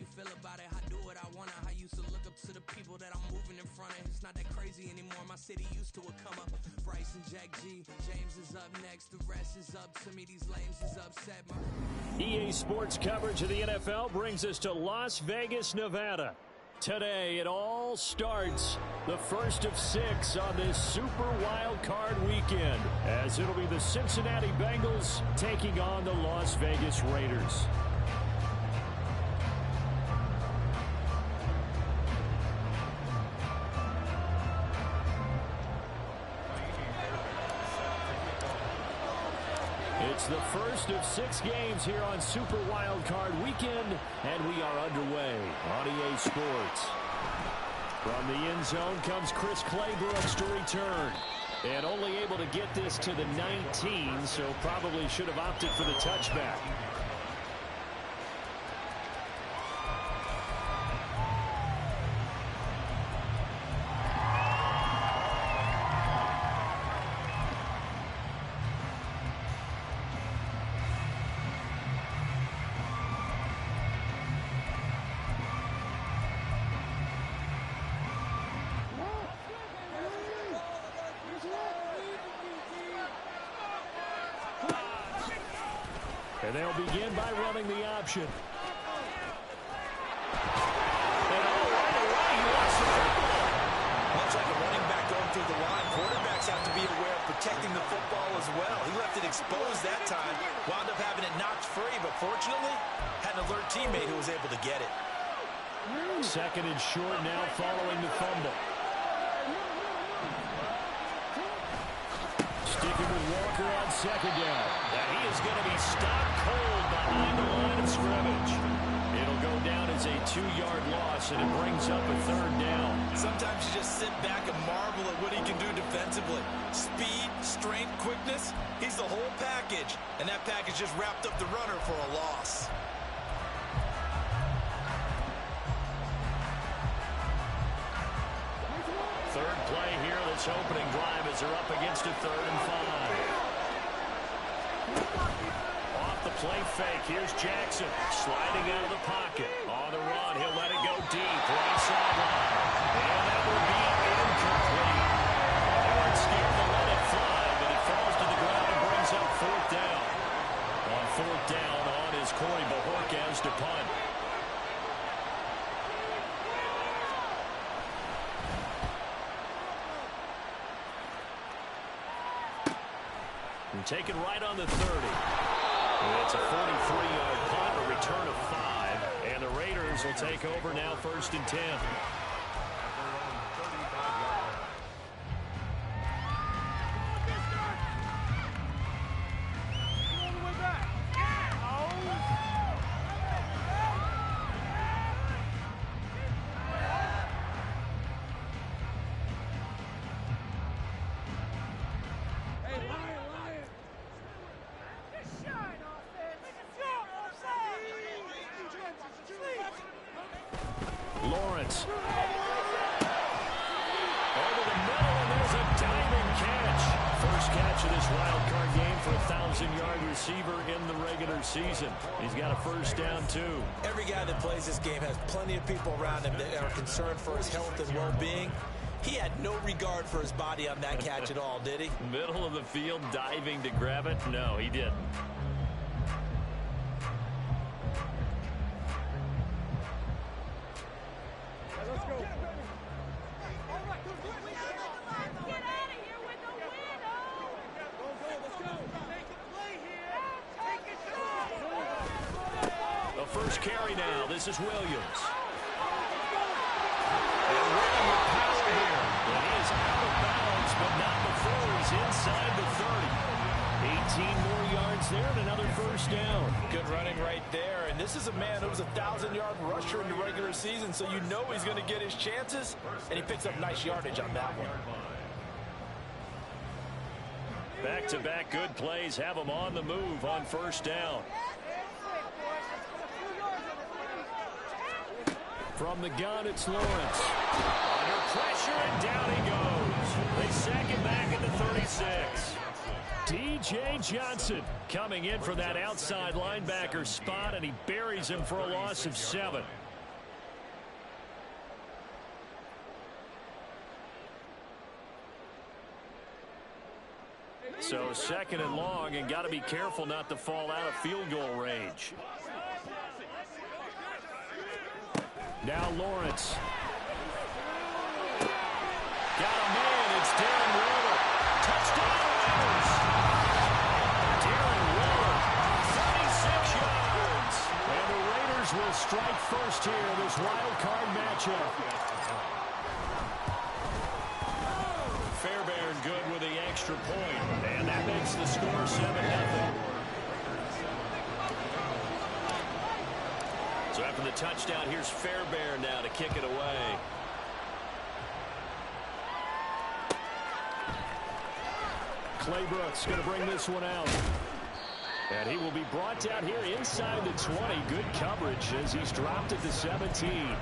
you feel about it. I do what I want. I used to look up to the people that I'm moving in front of. It's not that crazy anymore. My city used to a come up. Bryce and Jack G. James is up next. The rest is up to me. These lames is upset. EA Sports coverage of the NFL brings us to Las Vegas, Nevada. Today it all starts, the first of 6 on this Super Wild Card weekend, as it'll be the Cincinnati Bengals taking on the Las Vegas Raiders. It's the first of 6 games here on Super Wild Card weekend, and we are underway on EA Sports. From the end zone comes Chris Claybrooks to return. And only able to get this to the 19, so probably should have opted for the touchback. And they'll begin by running the option. And all right away, he lost the football. Much like a running back going through the line, quarterbacks have to be aware of protecting the football as well. He left it exposed that time, wound up having it knocked free, but fortunately, had an alert teammate who was able to get it. Second and short now following the fumble. Sticking with Walker on second down. And he is going to be stopped cold behind the line of scrimmage. It'll go down as a 2-yard loss, and it brings up a third down. Sometimes you just sit back and marvel at what he can do defensively. Speed, strength, quickness, he's the whole package. And that package just wrapped up the runner for a loss. Third play here, this opening drive as they're up against a 3rd and 5. Off the play fake, here's Jackson sliding out of the pocket. On the run, he'll let it go deep, right sideline. And that will be incomplete. They weren't scared to let it fly, but it falls to the ground and brings up 4th down. On 4th down, on is Corey Bojorquez to punt. Taken right on the 30. And it's a 43-yard punt, a return of 5. And the Raiders will take over now 1st and 10. Lawrence. Over the middle, and there's a diving catch. First catch of this wild card game for a 1,000-yard receiver in the regular season. He's got a first down, too. Every guy that plays this game has plenty of people around him that are concerned for his health and well-being. He had no regard for his body on that catch at all, did he? Middle of the field, diving to grab it? No, he didn't. First carry now. This is Williams. And running with power here. And he is out of bounds, but not before he's inside the 30. 18 more yards there and another first down. Good running right there. And this is a man who was a 1,000-yard rusher in the regular season, so you know he's going to get his chances. And he picks up nice yardage on that one. Back-to-back good plays have him on the move on first down. From the gun, it's Lawrence. Under pressure, and down he goes. They sack him back at the 36. D.J. Johnson coming in for that outside linebacker spot, and he buries him for a loss of 7. So 2nd and long, and got to be careful not to fall out of field goal range. Now Lawrence. Got a man. It's Darren Waller. Touchdown Raiders. Darren Waller, 36 yards. And the Raiders will strike first here in this wild card matchup. Fairbairn good with the extra point. And that makes the score 7-0. So after the touchdown, here's Fairbairn now to kick it away. Claybrooks going to bring this one out. And he will be brought down here inside the 20. Good coverage as he's dropped it to 17.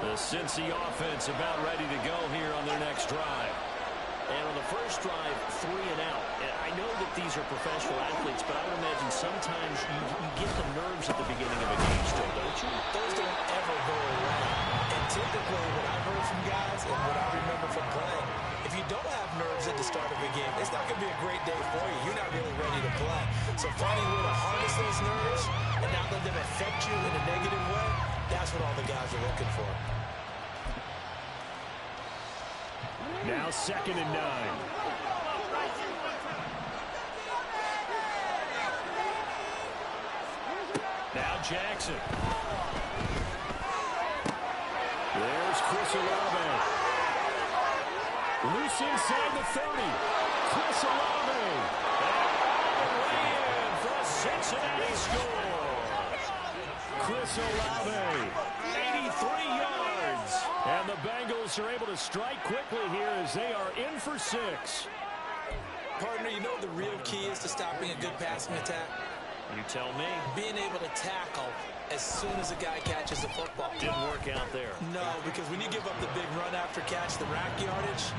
The Cincy offense about ready to go here on their next drive. And on the first drive, 3 and out. And I know that these are professional athletes, but I would imagine sometimes you get the nerves at the beginning of a game still, don't you? Those don't ever go away. And typically, what I've heard from guys and what I remember from playing, if you don't have nerves at the start of a game, it's not going to be a great day for you. You're not really ready to play. So finding a way to harness those nerves and not let them affect you in a negative way, that's what all the guys are looking for. Now 2nd and 9. Now Jackson. There's Chris Olave. Loose inside the 30. Chris Olave. Way in for a Cincinnati score. Chris Olave. 83 yards. And the Bengals are able to strike quickly here as they are in for 6. Partner, you know the real key is to stopping a good passing attack? You tell me. Being able to tackle as soon as a guy catches the football. Didn't work out there. No, because when you give up the big run after catch, the rack yardage,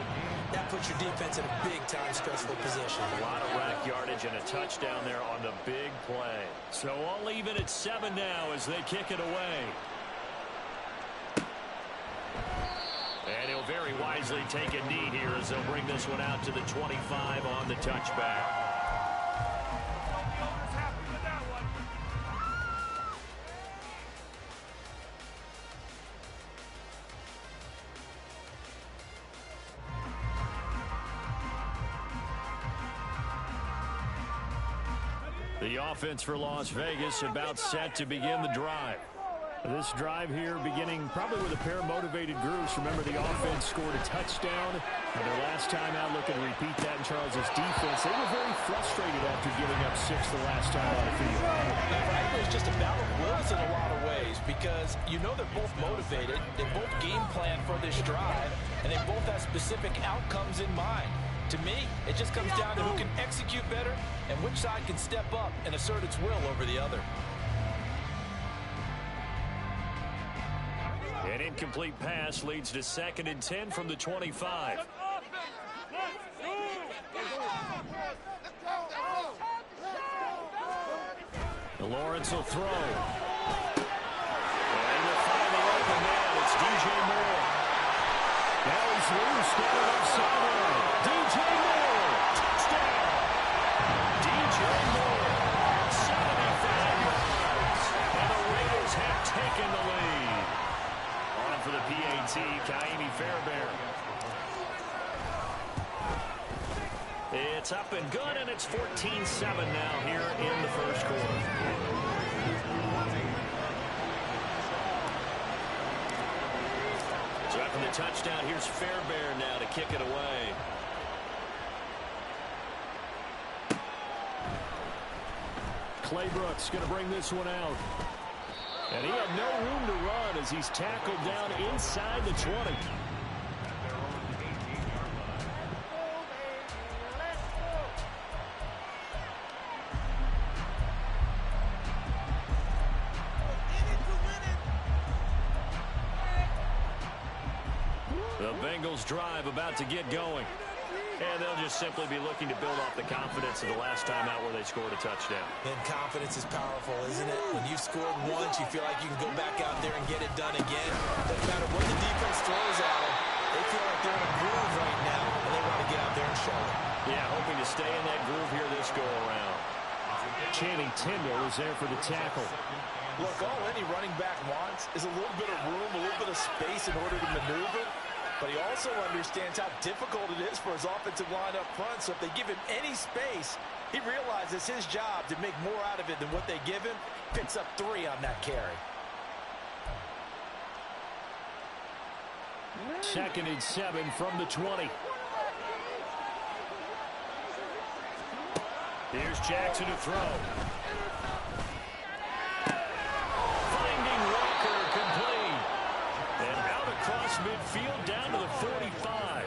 that puts your defense in a big-time stressful position. A lot of rack yardage and a touchdown there on the big play. So all even at 7 now as they kick it away. And he'll very wisely take a knee here as they'll bring this one out to the 25 on the touchback. The offense for Las Vegas about set to begin the drive. This drive here beginning probably with a pair of motivated groups. Remember, the offense scored a touchdown. And their last time out, looking to repeat that in Charles' defense. They were very frustrated after giving up 6 the last time on the field. Frankly, it's just a battle of wills in a lot of ways because you know they're both motivated. They both game plan for this drive, and they both have specific outcomes in mind. To me, it just comes down to who can execute better and which side can step up and assert its will over the other. An incomplete pass leads to 2nd and 10 from the 25. Lawrence will throw. And he'll find the open man. It's DJ Moore. Now he's loose, going left sideline. DJ Moore, touchdown. DJ Moore, 75 yards. And the Raiders have taken the lead. On for the PAT, Ka'imi Fairbairn. It's up and good, and it's 14-7 now here in the first quarter. So after the touchdown, here's Fairbairn now to kick it away. Claybrooks going to bring this one out. And he had no room to run as he's tackled down inside the 20. The Bengals drive about to get going. And they'll just simply be looking to build off the confidence of the last time out where they scored a touchdown. And confidence is powerful, isn't it? When you've scored once, you feel like you can go back out there and get it done again. Doesn't matter what the defense throws at them. They feel like they're in a groove right now, and they want to get out there and show it. Yeah, hoping to stay in that groove here this go-around. Channing Tindall is there for the tackle. Look, all any running back wants is a little bit of room, a little bit of space in order to maneuver. But he also understands how difficult it is for his offensive line up front. So if they give him any space, he realizes his job to make more out of it than what they give him. Picks up 3 on that carry. 2nd and 7 from the 20. Here's Jackson to throw. Finding Walker, complete. And out across midfield down to the 45.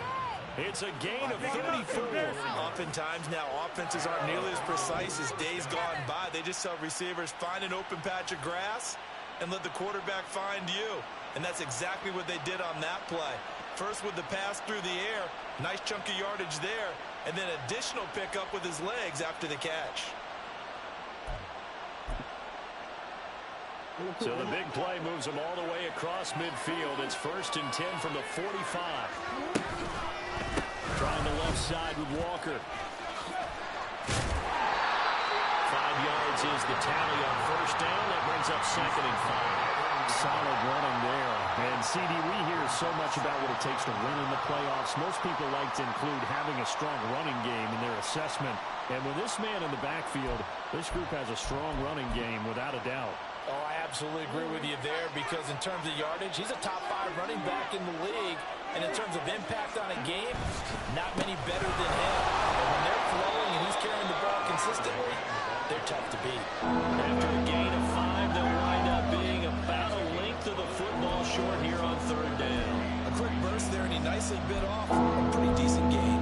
It's a gain of 34. Oftentimes now, offenses aren't nearly as precise as days gone by. They just tell receivers, find an open patch of grass and let the quarterback find you. And that's exactly what they did on that play. First with the pass through the air, nice chunk of yardage there, and then additional pickup with his legs after the catch. So the big play moves him all the way across midfield. It's 1st and 10 from the 45. Trying the left side with Walker. 5 yards is the tally on 1st down. That brings up 2nd and 5. Solid running there. And CD, we hear so much about what it takes to win in the playoffs. Most people like to include having a strong running game in their assessment. And with this man in the backfield, this group has a strong running game without a doubt. Oh, I absolutely agree with you there, because in terms of yardage, he's a top 5 running back in the league. And in terms of impact on a game, not many better than him. And when they're flowing and he's carrying the ball consistently, they're tough to beat. After a gain of 5, they'll wind up being about a length of the football short here on 3rd down. A quick burst there, and he nicely bit off a pretty decent gain.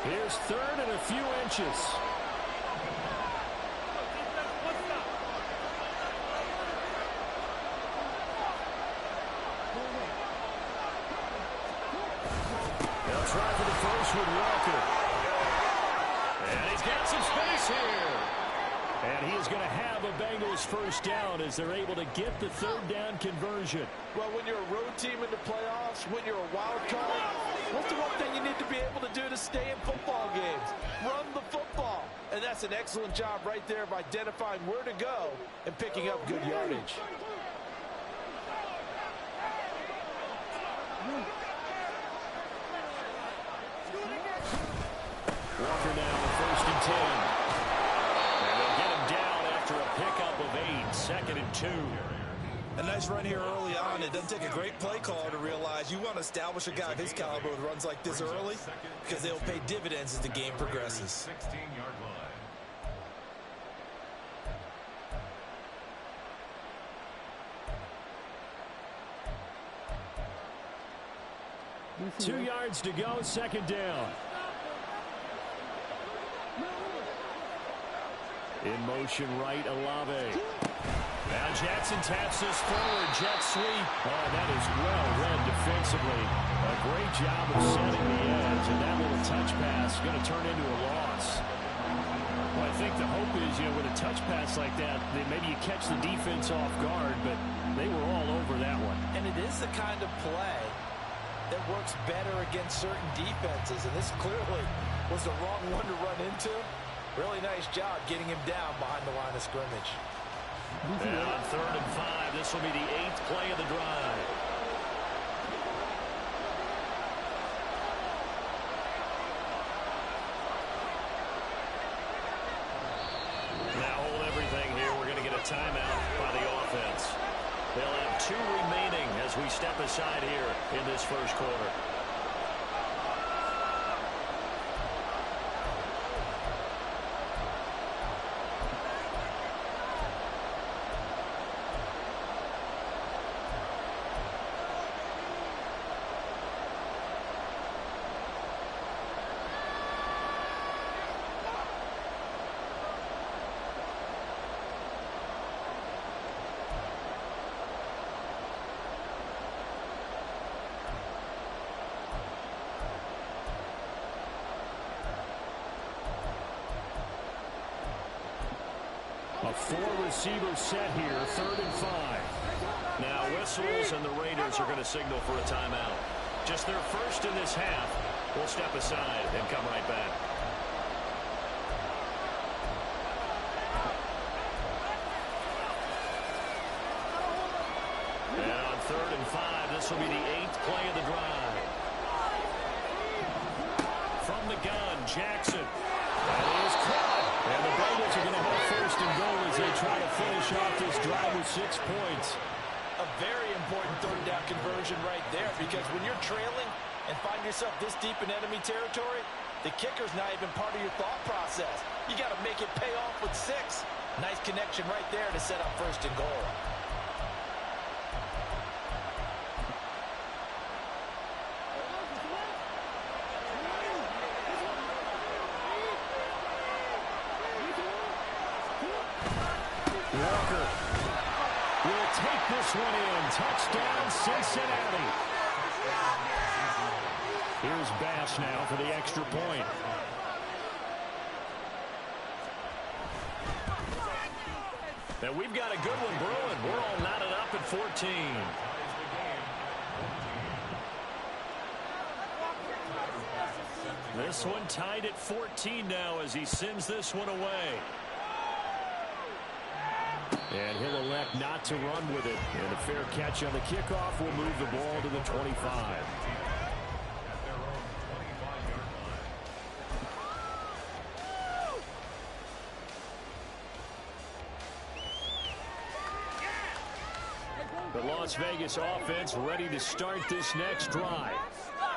Here's 3rd and a few inches. They'll try for the first with Walker. And he's got some space here. And he is going to have a Bengals 1st down as they're able to get the 3rd down conversion. Well, when you're a road team in the playoffs, when you're a wild card, what's the one thing you need to be able to do to stay in football games? Run the football. And that's an excellent job right there of identifying where to go and picking up good yardage. Walker now with 1st and 10. And they'll get him down after a pickup of 8. 2nd and 2. A nice run here early on. It doesn't take a great play caller to realize you want to establish a guy of his caliber with runs like this early, because they'll pay dividends as the game progresses. 16-yard line. 2 yards to go, 2nd down. In motion right, Olave. Now Jackson taps this forward, jet sweep. Oh, that is well read defensively. A great job of setting the edge, and that little touch pass is going to turn into a loss. Well, I think the hope is, with a touch pass like that, then maybe you catch the defense off guard, but they were all over that one. And it is the kind of play that works better against certain defenses, and this clearly was the wrong one to run into. Really nice job getting him down behind the line of scrimmage. And on 3rd and 5, this will be the 8th play of the drive. Now hold everything here. We're going to get a timeout by the offense. They'll have 2 remaining as we step aside here in this 1st quarter. A 4-receiver set here, 3rd and 5. Now whistles, and the Raiders are going to signal for a timeout. Just their first in this half. We'll step aside and come right back. And on 3rd and 5, this will be the 8th play of the drive. From the gun, Jackson. That is caught. And the Bengals are going to have 1st and goal as they try to finish off this drive with 6 points. A very important 3rd down conversion right there, because when you're trailing and find yourself this deep in enemy territory, the kicker's not even part of your thought process. You got to make it pay off with 6. Nice connection right there to set up 1st and goal. Walker will take this one in. Touchdown, Cincinnati. Here's Bass now for the extra point. And we've got a good one brewing. We're all knotted up at 14. This one tied at 14 now as he sends this one away. And he'll elect not to run with it. And a fair catch on the kickoff will move the ball to the 25. The Las Vegas offense ready to start this next drive.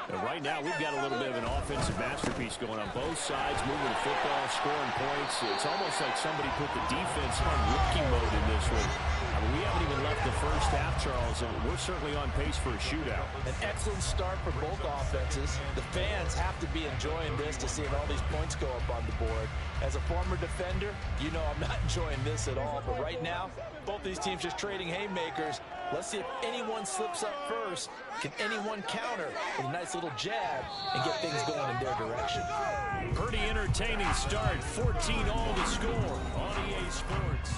And right now, we've got a little bit of an offensive masterpiece going on both sides, moving the football, scoring points. It's almost like somebody put the defense on rookie mode in this one. I mean, we haven't even left the first half, Charles, and we're certainly on pace for a shootout. An excellent start for both offenses. The fans have to be enjoying this to seeing all these points go up on the board. As a former defender, you know I'm not enjoying this at all. But right now, both these teams just trading haymakers. Let's see if anyone slips up first. Can anyone counter with a nice little jab and get things going in their direction? Pretty entertaining start. 14 all to score on EA Sports.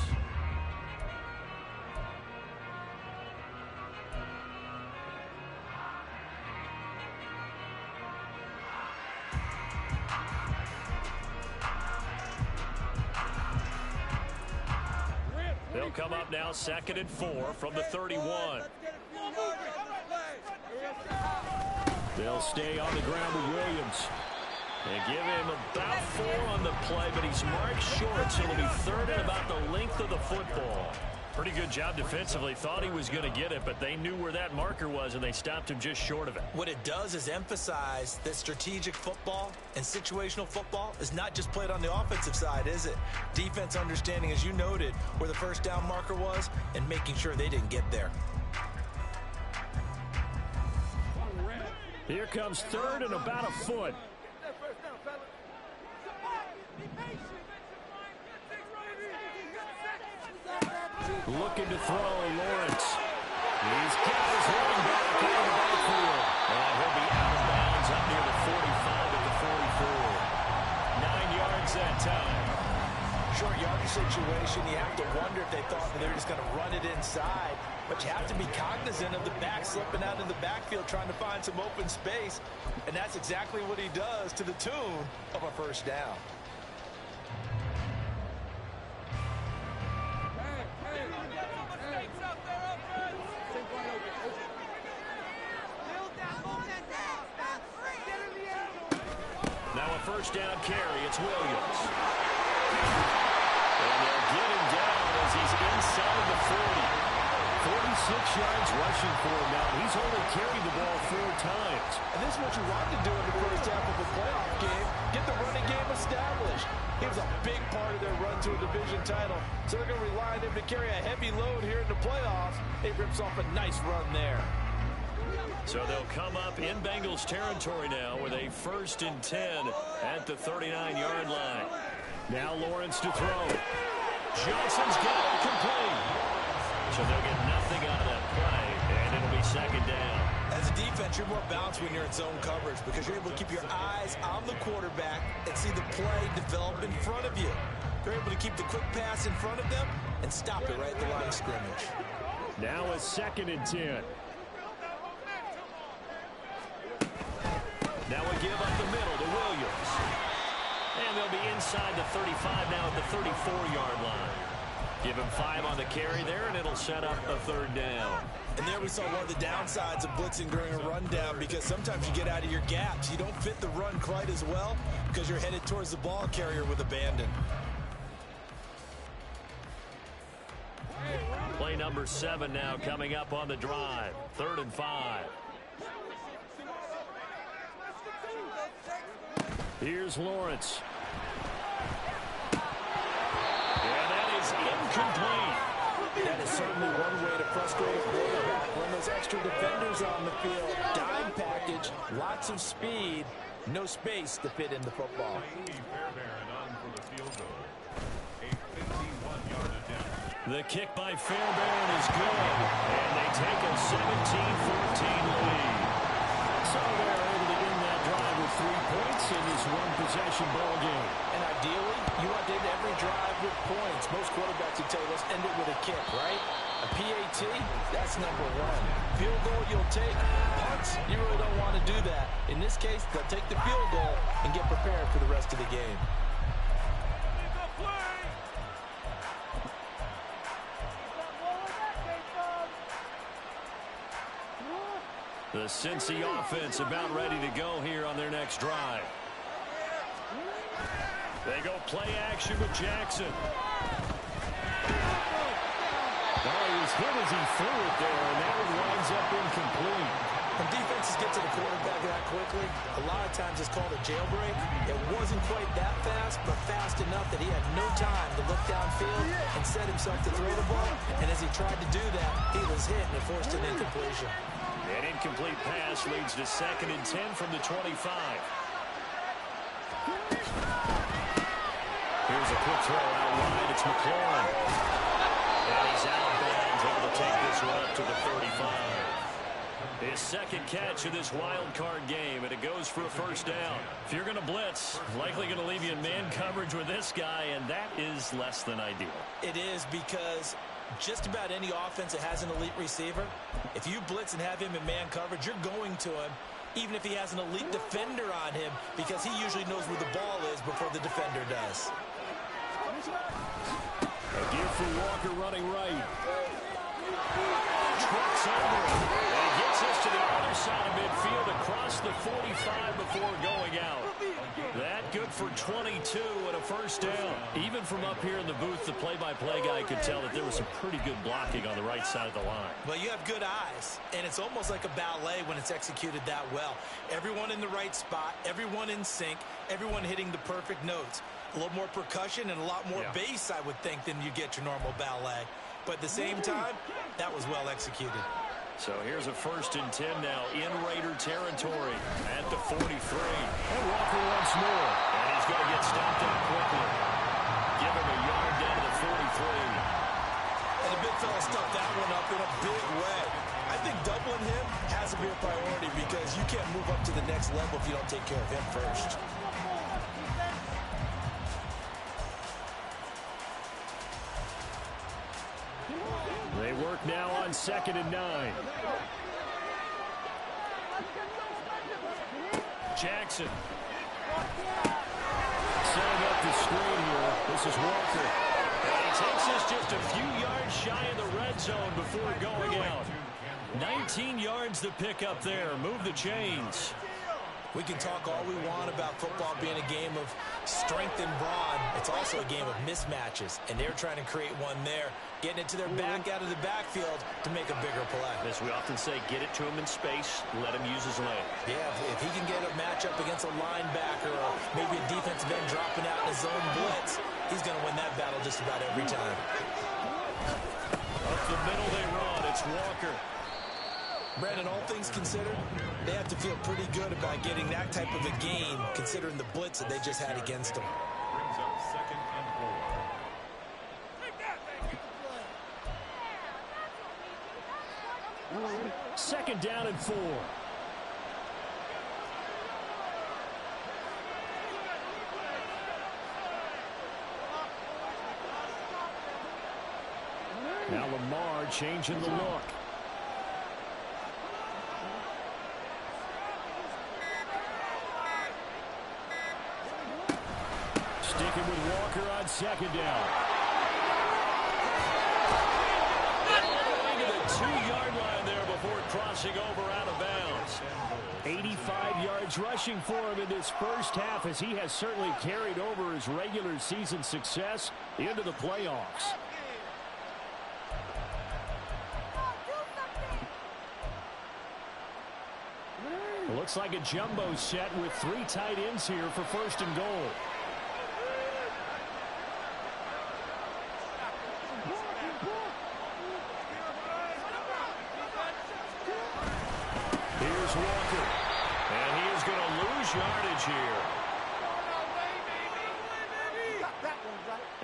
They'll come up now 2nd and 4 from the 31. They'll stay on the ground with Williams. And give him about 4 on the play, but he's marked short, so it'll be 3rd and about the length of the football. Pretty good job defensively. Thought he was going to get it, but they knew where that marker was, and they stopped him just short of it. What it does is emphasize that strategic football and situational football is not just played on the offensive side, is it? Defense understanding, as you noted, where the 1st down marker was and making sure they didn't get there. Here comes 3rd and about a foot. Looking to throw, Lawrence. He's got his running back in the backfield. And he'll be out of bounds up near the 45 at the 44. 9 yards that time. Short yardage situation, you have to wonder if they thought that they were just going to run it inside. But you have to be cognizant of the back slipping out in the backfield trying to find some open space. And that's exactly what he does to the tune of a 1st down. Now a 1st down carry. It's Williams. And they'll get him down as he's inside the 40. 46 yards rushing for him now. He's only carried the ball 4 times. And this is what you want to do in the 1st half of a playoff game. Get the running game established. He was a big part of their run to a division title. So they're going to rely on him to carry a heavy load here in the playoffs. He rips off a nice run there. So they'll come up in Bengals territory now with a 1st and 10 at the 39-yard line. Now Lawrence to throw. Johnson's got it complete. So they'll get nothing out of that play, and it'll be 2nd down. As a defense, you're more balanced when you're in zone coverage because you're able to keep your eyes on the quarterback and see the play develop in front of you. They're able to keep the quick pass in front of them and stop it right at the line of scrimmage. Now a 2nd and 10. Now a give up the middle to Williams. And they'll be inside the 35 now at the 34-yard line. Give him 5 on the carry there, and it'll set up a 3rd down. And there we saw one of the downsides of blitzing during a rundown, because sometimes you get out of your gaps. You don't fit the run quite as well because you're headed towards the ball carrier with abandon. Play number 7 now coming up on the drive. 3rd and 5. Here's Lawrence. And that is incomplete. That is certainly one way to frustrate a quarterback. When those extra defenders on the field, dime package, lots of speed, no space to fit in the football. The kick by Fairbairn is good, and they take a 17-14 lead. So they're able to end that drive with 3 points in this one-possession ball game. And ideally, you want to end every drive with points. Most quarterbacks would tell you, let's end it with a kick, right? A PAT, that's number 1. Field goal you'll take. Punts, you really don't want to do that. In this case, they'll take the field goal and get prepared for the rest of the game. The Cincy offense about ready to go here on their next drive. They go play action with Jackson. Oh, he was hit as he threw it there, and that one winds up incomplete. When defenses get to the quarterback that quickly, a lot of times it's called a jailbreak. It wasn't quite that fast, but fast enough that he had no time to look downfield and set himself to throw the ball. And as he tried to do that, he was hit and it forced an incompletion. An incomplete pass leads to 2nd and 10 from the 25. Here's a quick throw out wide. It's McLaurin. And he's out of bounds, able to take this one up to the 35. His 2nd catch of this wild card game, and it goes for a 1st down. If you're going to blitz, likely going to leave you in man coverage with this guy, and that is less than ideal. It is, because just about any offense that has an elite receiver, if you blitz and have him in man coverage, you're going to him, even if he has an elite defender on him, because he usually knows where the ball is before the defender does. A give for Walker running right. Trucks over him. And he gets us to the other side of midfield across the 45 before going out. That good for 22 and a 1st down. Even from up here in the booth, the play-by-play guy could tell that there was some pretty good blocking on the right side of the line. Well, you have good eyes, and it's almost like a ballet when it's executed that well. Everyone in the right spot, everyone in sync, everyone hitting the perfect notes. A little more percussion and a lot more bass, I would think, than you get your normal ballet. But at the same time, that was well executed. So here's a 1st and 10 now in Raider territory at the 43. And Walker once more. And he's going to get stopped out quickly. Give him a yard down to the 43. And the big fella stuffed that one up in a big way. I think doubling him has to be a priority, because you can't move up to the next level if you don't take care of him first. They work now on 2nd and 9. Jackson. Setting up the screen here. This is Walker. And he takes us just a few yards shy of the red zone before going out. 19 yards to pick up there. Move the chains. We can talk all we want about football being a game of strength and brawn. It's also a game of mismatches, and they're trying to create one there, getting it to their back out of the backfield to make a bigger play. As we often say, get it to him in space, let him use his leg. Yeah, if he can get a matchup against a linebacker or maybe a defensive end dropping out in a zone blitz, he's going to win that battle just about every time. Up the middle they run. It's Walker. Brandon, all things considered, they have to feel pretty good about getting that type of a gain, considering the blitz that they just had against them. Brings up 2nd and 4. Second down and 4. Now Lamar changing the look. Sticking with Walker on second down. All the way to the 2-yard line there before crossing over out of bounds. 85 yards rushing for him in this first half, as he has certainly carried over his regular season success into the playoffs. It looks like a jumbo set with 3 tight ends here for first and goal. Here's Walker, and he is going to lose yardage here.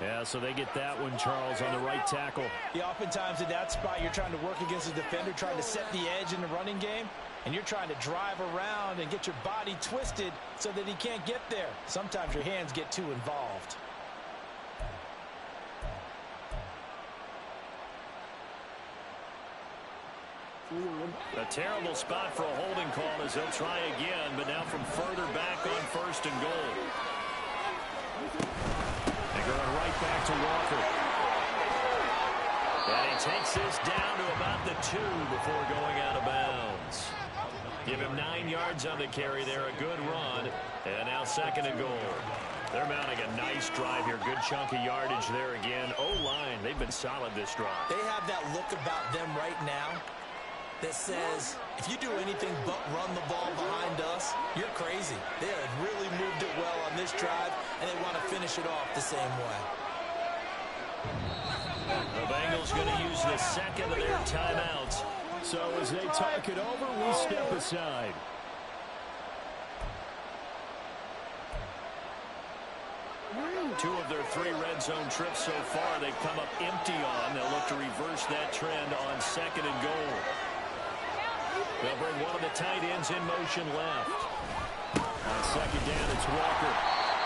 Yeah, so they get that one, Charles, on the right tackle. Yeah, oftentimes in that spot, you're trying to work against a defender, trying to set the edge in the running game, and you're trying to drive around and get your body twisted so that he can't get there. Sometimes your hands get too involved. A terrible spot for a holding call as they'll try again, but now from further back on first and goal. They're going right back to Walker. And he takes this down to about the 2 before going out of bounds. Give him 9 yards on the carry there, a good run. And now second and goal. They're mounting a nice drive here. Good chunk of yardage there again. O-line, they've been solid this drive. They have that look about them right now that says, if you do anything but run the ball behind us, you're crazy. They have really moved it well on this drive, and they want to finish it off the same way. The Bengals going to use the second of their timeouts. So as they talk it over, we step aside. Two of their 3 red zone trips so far, they've come up empty on. They'll look to reverse that trend on second and goal. They'll bring one of the tight ends in motion left. On second down, it's Walker.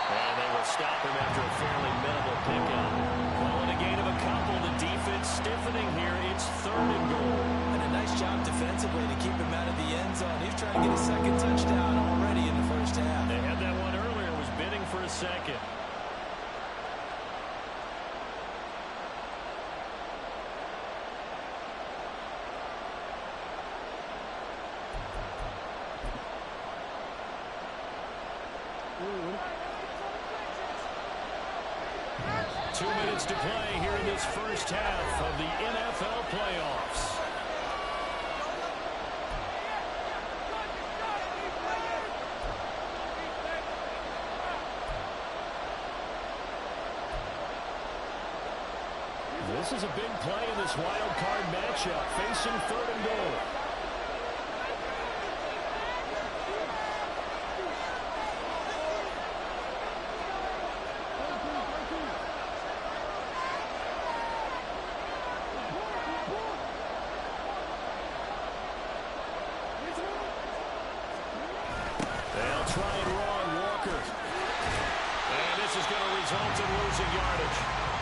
And they will stop him after a fairly minimal pickup. Calling a gain of a couple. The defense stiffening here. It's third and goal. And a nice job defensively to keep him out of the end zone. He's trying to get a second touchdown already in the first half. They had that one earlier. Was bidding for a second. Two minutes to play here in this first half of the NFL playoffs. This is a big play in this wild card matchup, facing third and goal.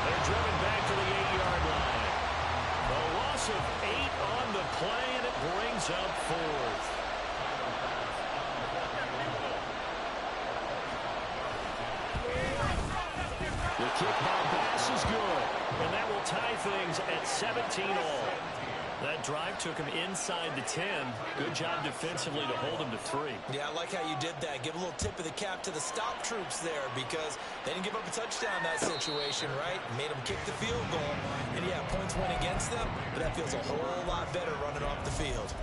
They're driven back to the 8-yard line. The loss of 8 on the play, and it brings up fourth. The kick by Bass is good, and that will tie things at 17 all. That drive took him inside the 10. Good job defensively to hold him to 3. Yeah, I like how you did that. Give a little tip of the cap to the stop troops there, because they didn't give up a touchdown in that situation, right? Made them kick the field goal. And yeah, points went against them, but that feels a whole lot better running off the field.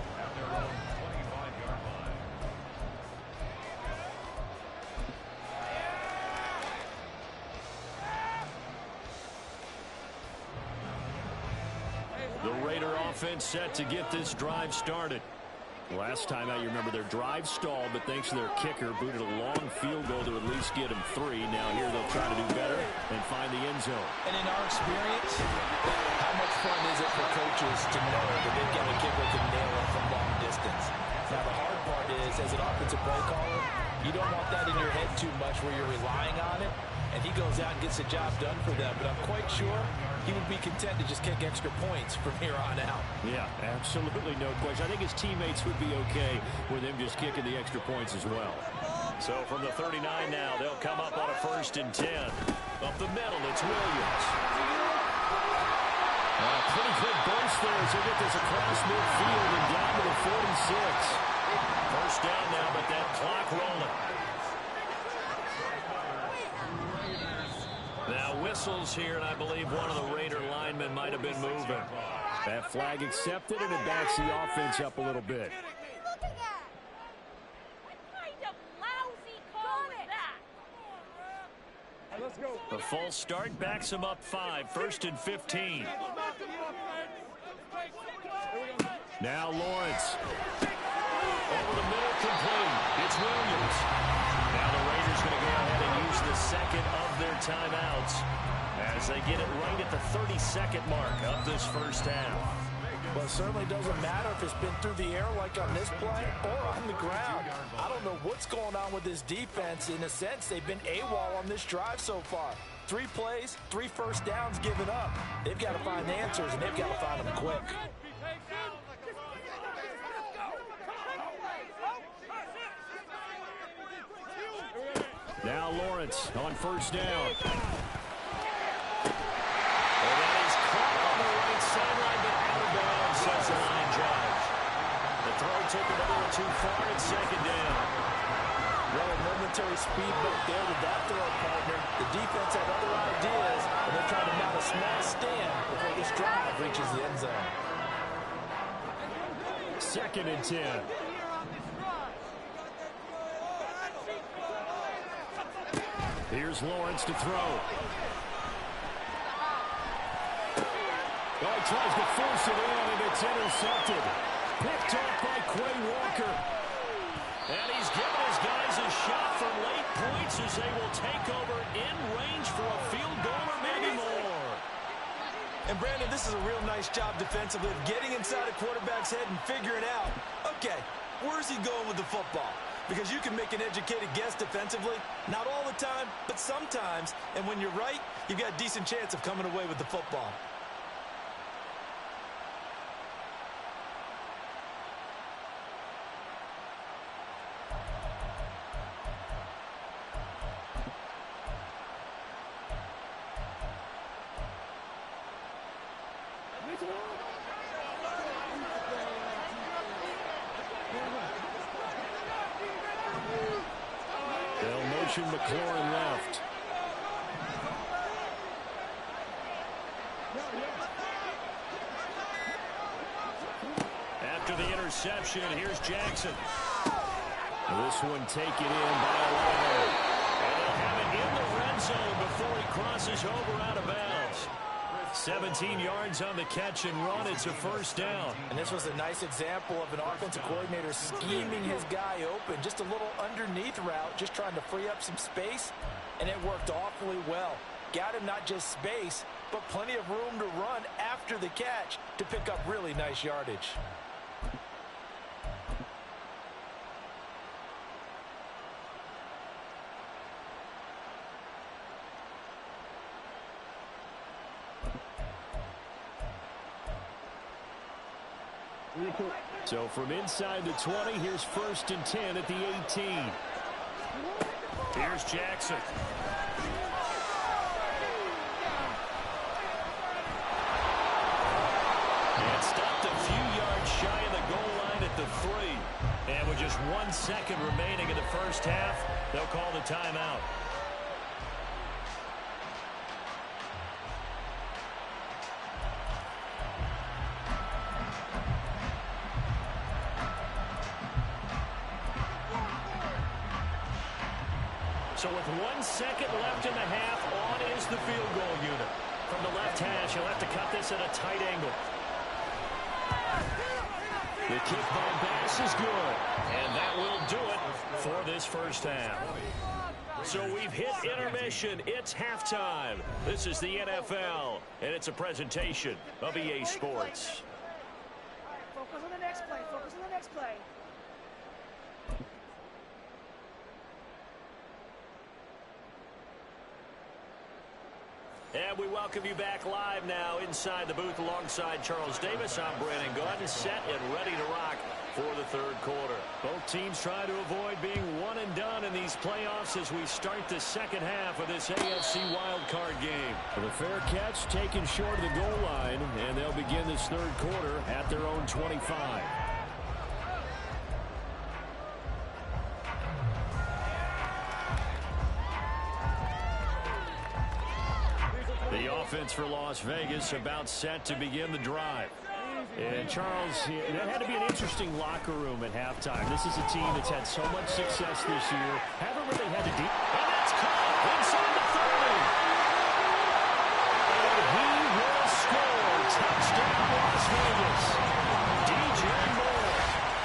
The Raider offense set to get this drive started. Last time out, you remember their drive stalled, but thanks to their kicker, booted a long field goal to at least get them 3. Now here they'll try to do better and find the end zone. And in our experience, how much fun is it for coaches to know that they've got a kicker can nail it from long distance? Now the hard part is, as an offensive play caller, you don't want that in your head too much where you're relying on it, and he goes out and gets the job done for them. But I'm quite sure he would be content to just kick extra points from here on out. Yeah, absolutely no question. I think his teammates would be okay with him just kicking the extra points as well. So from the 39 now, they'll come up on a 1st and 10. Up the middle, it's Williams. A pretty good burst there as they get this across midfield and down to the 46. 1st down now, but that clock rolling. Now whistles here, and I believe one of the Raider linemen might have been moving. That flag accepted, and it backs the offense up a little bit. The false start backs him up 5, 1st and 15. Now Lawrence. Over the middle, complete. It's Williams. Now the Raiders going to go ahead and use the second of their timeouts as they get it right at the 32nd mark of this 1st half. Well, it certainly doesn't matter if it's been through the air like on this play or on the ground. I don't know what's going on with this defense. In a sense, they've been AWOL on this drive so far. 3 plays, 3 first downs given up. They've got to find answers, and they've got to find them quick. Now Lawrence on 1st down. And that is caught on the right sideline, but out of bounds, says the line judge. The throw took him a little too far. It's 2nd down. Well, a momentary speed bump there with that throw, partner. The defense had other ideas, and they're trying to mount a small stand before this drive reaches the end zone. 2nd and 10. Here's Lawrence to throw. Well, he tries to force it in, and it's intercepted. Picked off by Quay Walker. And he's given his guys a shot for late points as they will take over in range for a field goal or maybe more. And, Brandon, this is a real nice job defensively of getting inside a quarterback's head and figuring out, okay, where's he going with the football? Because you can make an educated guess defensively. Not all the time, but sometimes. And when you're right, you've got a decent chance of coming away with the football. They'll motion McLaurin left. After the interception, here's Jackson. This one taken in by Olave. And they'll have it in the red zone before he crosses over out of bounds. 17 yards on the catch and run. It's a 1st down. And this was a nice example of an offensive coordinator scheming his guy open. Just a little underneath route, just trying to free up some space, and it worked awfully well. Got him not just space, but plenty of room to run after the catch to pick up really nice yardage. So from inside the 20, here's 1st and 10 at the 18. Here's Jackson. And stopped a few yards shy of the goal line at the 3. And with just 1 second remaining in the 1st half, they'll call the timeout. So with 1 second left in the half, on is the field goal unit. From the left hash, he'll have to cut this at a tight angle. The kick by Bass is good. And that will do it for this 1st half. So we've hit intermission. It's halftime. This is the NFL, and it's a presentation of EA Sports. Focus on the next play. Focus on the next play. And we welcome you back live now inside the booth alongside Charles Davis. I'm Brandon Gaudin, set and ready to rock for the third quarter. Both teams try to avoid being one and done in these playoffs as we start the second half of this AFC wildcard game. The fair catch taken short of the goal line, and they'll begin this third quarter at their own 25. The offense for Las Vegas about set to begin the drive. And Charles, that had to be an interesting locker room at halftime. This is a team that's had so much success this year. Haven't really had to deal. And that's caught inside the 30. And he will score. Touchdown, Las Vegas. DJ Moore.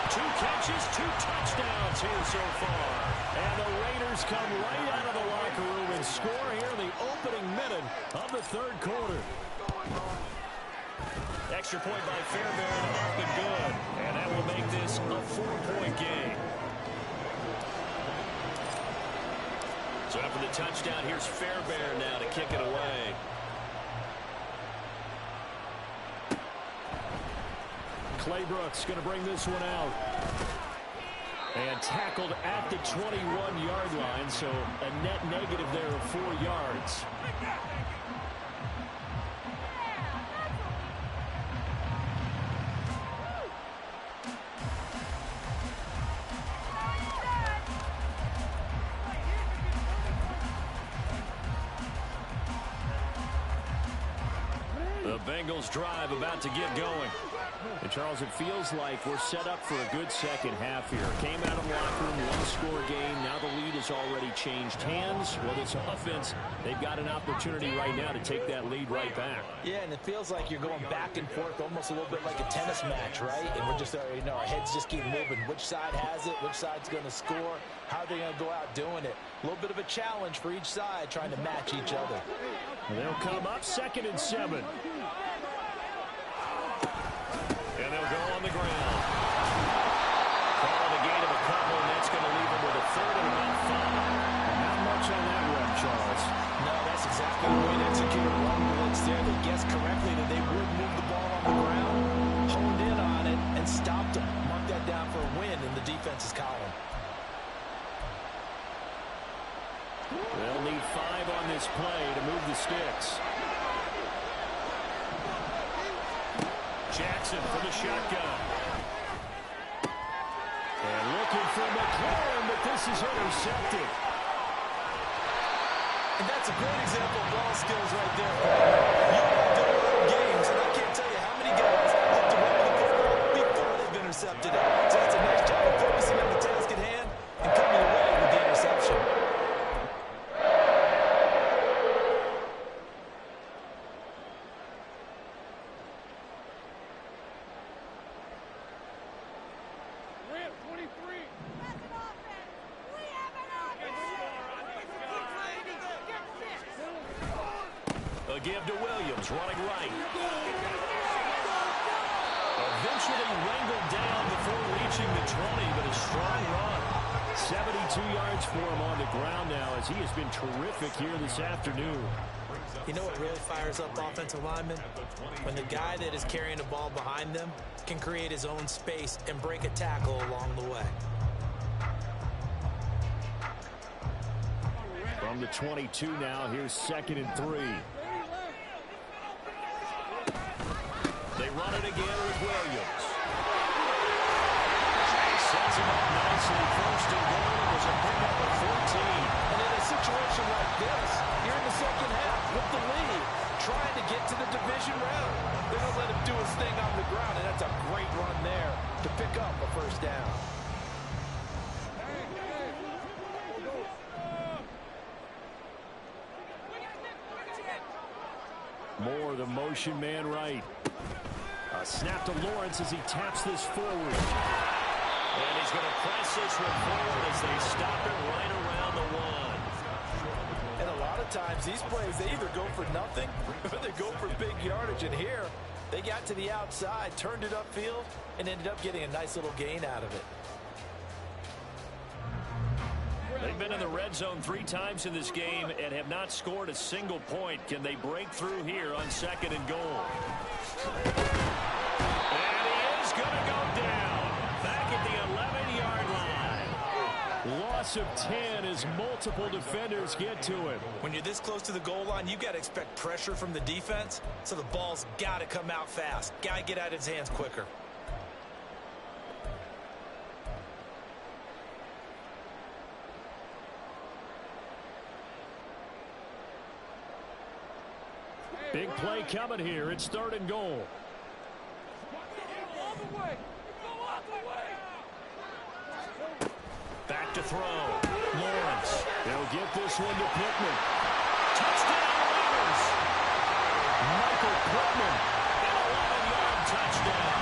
2 catches, 2 touchdowns here so far. And the Raiders come right out of the locker room and score here in the opening minute of the third quarter. Extra point by Fairbairn, up and good. And that will make this a 4-point game. So after the touchdown, here's Fairbairn now to kick it away. Claybrooks going to bring this one out. And tackled at the 21-yard line, so a net negative there of 4 yards. The Bengals drive about to get going. And Charles, it feels like we're set up for a good second half here. Came out of the locker room, 1-score game. Now the lead has already changed hands. Well, this offense, they've got an opportunity right now to take that lead right back. Yeah, and it feels like you're going back and forth, almost a little bit like a tennis match, right? And we're just, our heads just keep moving. Which side has it? Which side's going to score? How are they going to go out doing it? A little bit of a challenge for each side, trying to match each other. They'll come up 2nd and 7. And they'll go on the ground. Calling a gain of a couple, and that's going to leave them with a 3rd and about 5. Not much on that run, Charles. No, that's exactly the way to execute a run blitz there. They guessed correctly that they would move the ball on the ground, honed in on it, and stopped them. Mark that down for a win in the defense's column. They'll need 5 on this play to move the sticks. Jackson from the shotgun. And looking for McLaurin, but this is intercepted. And that's a great example of ball skills right there. You have to win games, and I can't tell you how many guys have to run the football before they've intercepted it. So that's a nice job of focusing on the task at hand and coming away with the interception. A give to Williams, running right. Eventually wrangled down before reaching the 20, but a strong run. 72 yards for him on the ground now as he has been terrific here this afternoon. You know what really fires up offensive linemen? When the guy that is carrying the ball behind them can create his own space and break a tackle along the way. From the 22 now, here's 2nd and 3. They run it again with Williams. Sets him up nicely. 1st and goal. It was a pickup of 14. And in a situation like this, you're in the second half with the lead, trying to get to the division round. They're going to let him do his thing on the ground, and that's a great run there to pick up a 1st down. Moore, the motion man right. A snap to Lawrence as he taps this forward. And he's going to press this one forward as they stop it right around the 1. And a lot of times, these plays, they either go for nothing or they go for big yardage. And here, they got to the outside, turned it upfield, and ended up getting a nice little gain out of it. They've been in the red zone 3 times in this game and have not scored a single point. Can they break through here on 2nd and goal? And he is going to go down back at the 11-yard line. Loss of 10 as multiple defenders get to him. When you're this close to the goal line, you've got to expect pressure from the defense, so the ball's got to come out fast. Got to get out of his hands quicker. Big play coming here. It's 3rd and goal. Back to throw. Lawrence. They'll get this one to Pittman. Touchdown Raiders. Michael Pittman. An 11-yard touchdown.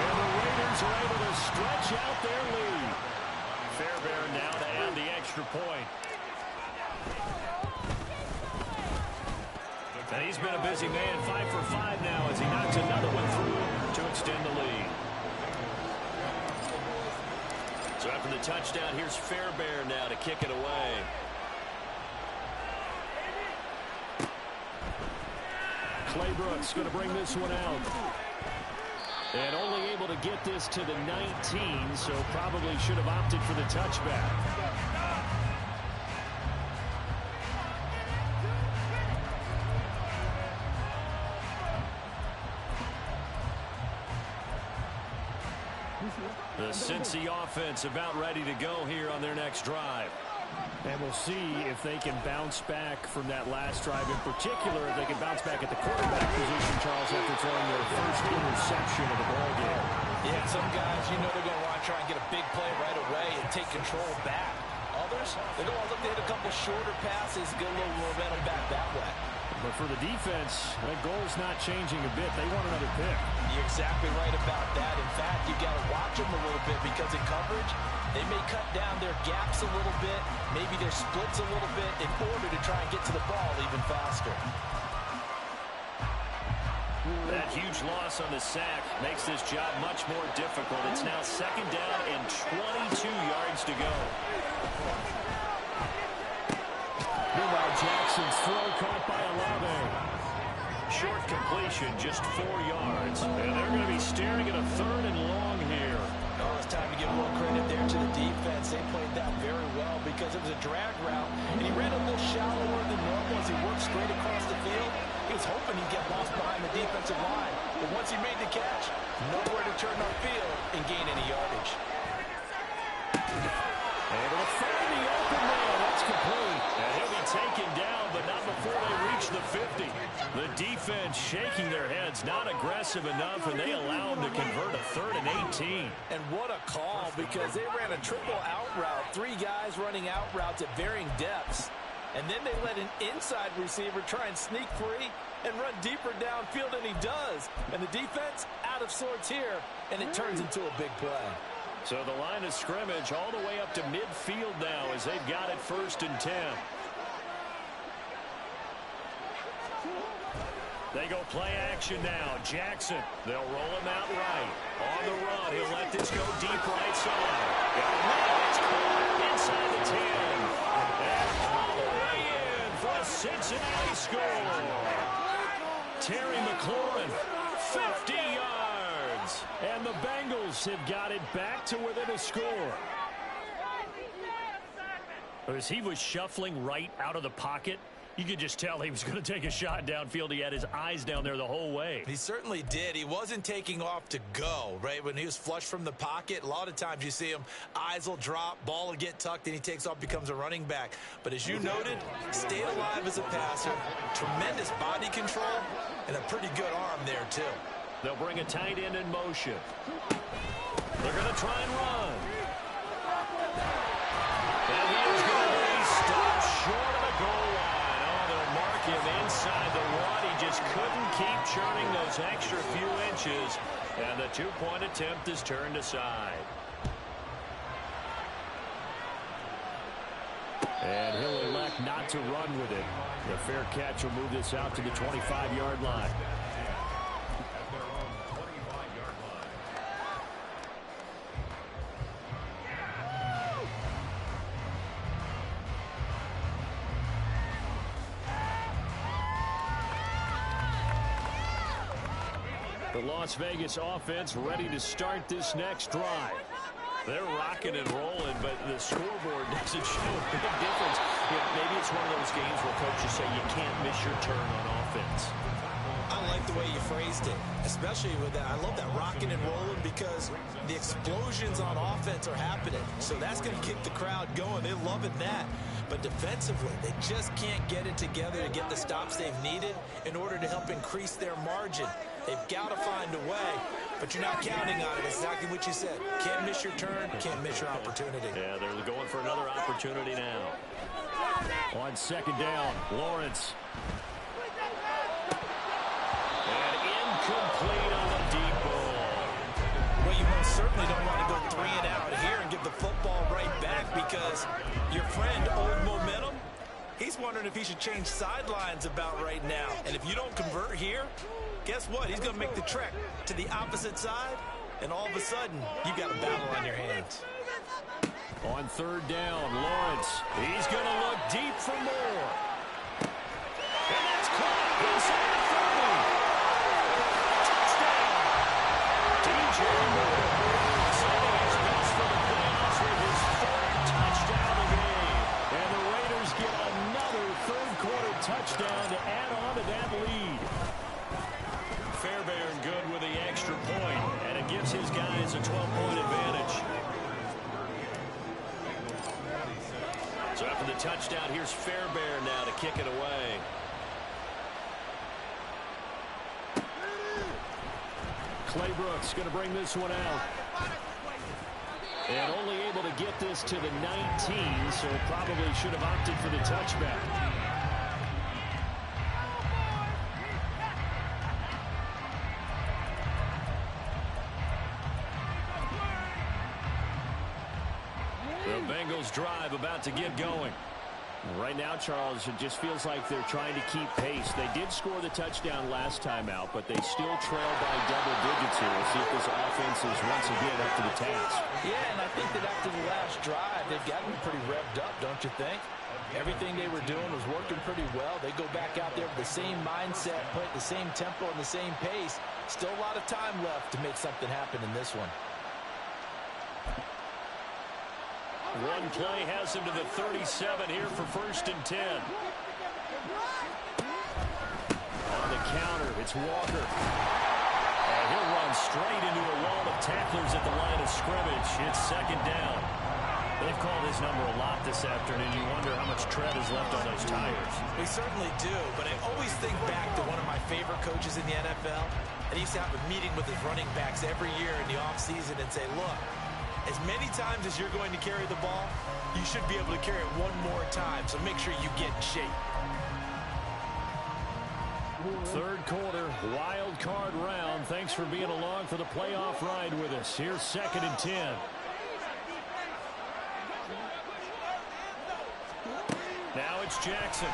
And the Raiders are able to stretch out their lead. Fairbairn now to add the extra point. And he's been a busy man, 5 for 5 now as he knocks another one through to extend the lead. So after the touchdown, here's Fairbairn now to kick it away. Clay Brooks going to bring this one out. And only able to get this to the 19, so probably should have opted for the touchback. The Cincy offense about ready to go here on their next drive. And we'll see if they can bounce back from that last drive. In particular, if they can bounce back at the quarterback position, Charles, after throwing their first interception of the ballgame. Yeah, some guys, you know they're going to want to try and get a big play right away and take control back. Others, they're going to look to hit a couple shorter passes, get a little momentum back that way. But for the defense, that goal's not changing a bit. They want another pick. You're exactly right about that. In fact, you got to watch them a little bit because in coverage, they may cut down their gaps a little bit, maybe their splits a little bit in order to try and get to the ball even faster. That huge loss on the sack makes this job much more difficult. It's now 2nd down and 22 yards to go. Meanwhile, Jackson's throw caught by Olave. Short completion, just 4 yards. And they're going to be staring at a 3rd and long here. Oh, it's time to give a little credit there to the defense. They played that very well because it was a drag route, and he ran a little shallower than normal as he worked straight across the field. He was hoping he'd get lost behind the defensive line. But once he made the catch, nowhere to turn upfield and gain any yardage. Able to find the open man. That's complete. And he'll be taken down, but not before they reach the 50. The defense shaking their heads, not aggressive enough, and they allow him to convert a 3rd and 18. And what a call, because they ran a triple out route. 3 guys running out routes at varying depths. And then they let an inside receiver try and sneak free and run deeper downfield, and he does. And the defense out of sorts here, and it turns into a big play. So the line of scrimmage all the way up to midfield now as they've got it 1st and 10. They go play action now. Jackson, they'll roll him out right. On the run, he'll let this go deep right side. It's caught inside the 10. And all the way in for a Cincinnati score. Terry McLaurin, 50 yards. And the Bengals have got it back to within a score. As he was shuffling right out of the pocket, you could just tell he was going to take a shot downfield. He had his eyes down there the whole way. He certainly did. He wasn't taking off to go, right? When he was flush from the pocket, a lot of times you see him, eyes will drop, ball will get tucked, and he takes off, becomes a running back. But as you noted, stayed alive as a passer, tremendous body control, and a pretty good arm there, too. They'll bring a tight end in motion. They're going to try and run. And he is going to be stopped short of the goal line. Him inside the one. He just couldn't keep churning those extra few inches, and the 2-point attempt is turned aside. And he'll elect not to run with it. The fair catch will move this out to the 25-yard line. The Las Vegas offense ready to start this next drive. They're rocking and rolling, but the scoreboard doesn't show a big difference. Maybe it's one of those games where coaches say you can't miss your turn on offense. I like the way you phrased it, especially with that. I love that rocking and rolling because the explosions on offense are happening. So that's going to get the crowd going. They're loving that. But defensively, they just can't get it together to get the stops they've needed in order to help increase their margin. They've got to find a way, but you're not counting on it. Exactly what you said. Can't miss your turn, can't miss your opportunity. Yeah, they're going for another opportunity now. On second down, Lawrence. And incomplete on the deep ball. Well, you most certainly don't want to go 3 and out here and give the football right back because your friend, Old Momentum, he's wondering if he should change sidelines about right now. And if you don't convert here, guess what? He's going to make the trek to the opposite side, and all of a sudden, you've got a battle on your hands. On third down, Lawrence. He's going to look deep for more. And that's caught inside the 30. Touchdown. DJ Moore. Setting his best for the playoffs with his 3rd touchdown of the game. And the Raiders get another third-quarter touchdown to add on to that lead. Fairbairn good with the extra point, and it gives his guys a 12-point advantage. So after the touchdown, here's Fairbairn now to kick it away. Clay Brooks going to bring this one out. And only able to get this to the 19, so probably should have opted for the touchback. The Bengals drive about to get going. Right now, Charles, it just feels like they're trying to keep pace. They did score the touchdown last time out, but they still trail by double digits here. We'll see if this offense is once again up to the task. Yeah, and I think that after the last drive, they've gotten pretty revved up, don't you think? Everything they were doing was working pretty well. They go back out there with the same mindset, play at the same tempo and the same pace. Still a lot of time left to make something happen in this one. One play has him to the 37 here for 1st and 10. On the counter, it's Walker. And he'll run straight into a wall of tacklers at the line of scrimmage. It's 2nd down. They've called his number a lot this afternoon. You wonder how much tread is left on those tires. We certainly do, but I always think back to one of my favorite coaches in the NFL. And he used to have a meeting with his running backs every year in the offseason and say, look, as many times as you're going to carry the ball, you should be able to carry it one more time, so make sure you get in shape. 3rd quarter, wild card round. Thanks for being along for the playoff ride with us. Here's 2nd and 10. Now it's Jackson.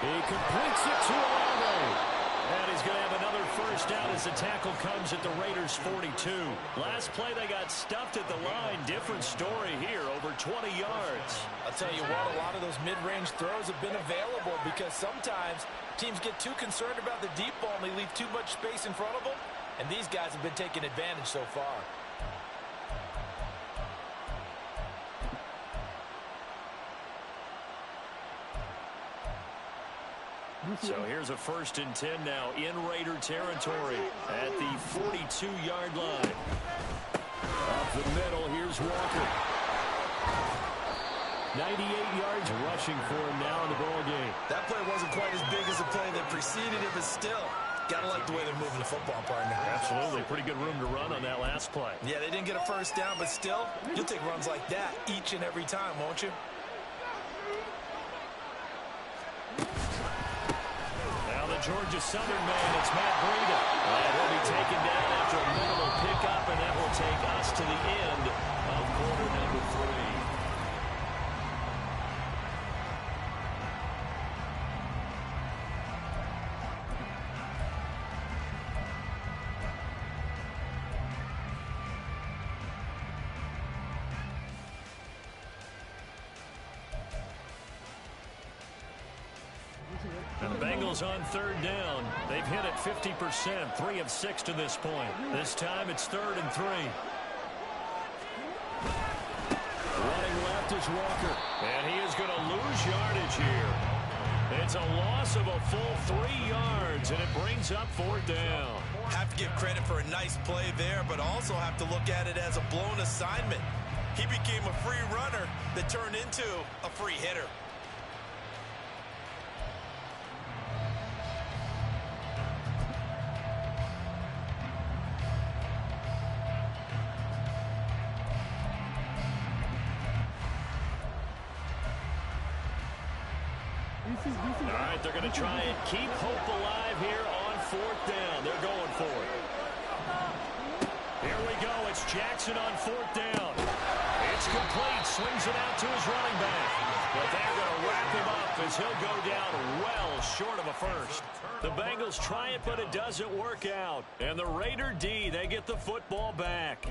He completes it to Olave. And he's going to have another 1st down as the tackle comes at the Raiders' 42. Last play, they got stuffed at the line. Different story here, over 20 yards. I'll tell you what, a lot of those mid-range throws have been available because sometimes teams get too concerned about the deep ball and they leave too much space in front of them. And these guys have been taking advantage so far. So here's a 1st and 10 now in Raider territory at the 42-yard line. Up the middle, here's Walker. 98 yards rushing for him now in the ball game. That play wasn't quite as big as the play that preceded it, but still, gotta like the way they're moving the football, partner. Absolutely. Pretty good room to run on that last play. Yeah, they didn't get a 1st down, but still, you'll take runs like that each and every time, won't you? Georgia Southern man, it's Matt Breida. And he'll be taken down after a minimal pickup, and that will take us to the end of quarter number 3. And the Bengals on third down. They've hit it 50%, 3 of 6 to this point. This time it's 3rd and 3. Running left is Walker. And he is going to lose yardage here. It's a loss of a full 3 yards, and it brings up 4th down. Have to give credit for a nice play there, but also have to look at it as a blown assignment. He became a free runner that turned into a free hitter. All right, they're going to try and keep hope alive here on 4th down. They're going for it. Here we go. It's Jackson on 4th down. It's complete. Swings it out to his running back. But they're going to wrap him up as he'll go down well short of a first. The Bengals try it, but it doesn't work out. And the Raider D, they get the football back.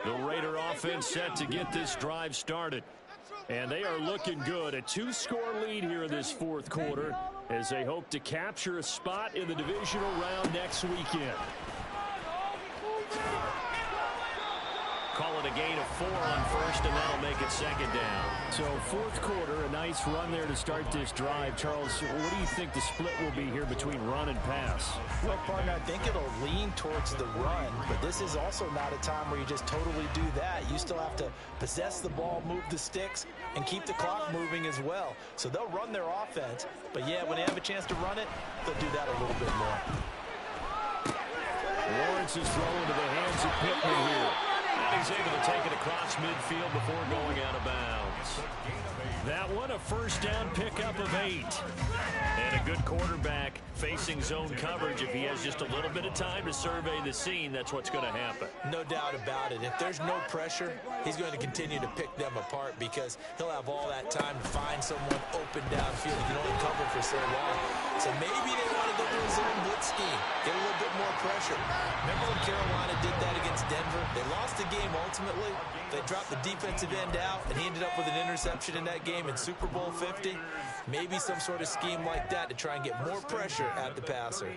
The Raider offense set to get this drive started. And they are looking good. A 2-score lead here in this 4th quarter as they hope to capture a spot in the divisional round next weekend. Call it a gain of 4 on first, and that'll make it 2nd down. So 4th quarter, a nice run there to start this drive. Charles, what do you think the split will be here between run and pass? Well, partner, I think it'll lean towards the run, but this is also not a time where you just totally do that. You still have to possess the ball, move the sticks, and keep the clock moving as well. So they'll run their offense, but yeah, when they have a chance to run it, they'll do that a little bit more. Lawrence is thrown to the hands of Pittman here. And he's able to take it across midfield before going out of bounds. That one, a 1st down pickup of 8. And a good quarterback facing zone coverage. If he has just a little bit of time to survey the scene, that's what's going to happen. No doubt about it. If there's no pressure, he's going to continue to pick them apart because he'll have all that time to find someone open downfield. You can only cover for so long. So maybe they want to go to a zone blitz scheme, get a little bit more pressure. Remember when Carolina did that against Denver? They lost the game ultimately. They dropped the defensive end out, and he ended up with an interception in that game in Super Bowl 50. Maybe some sort of scheme like that to try and get more pressure at the passer.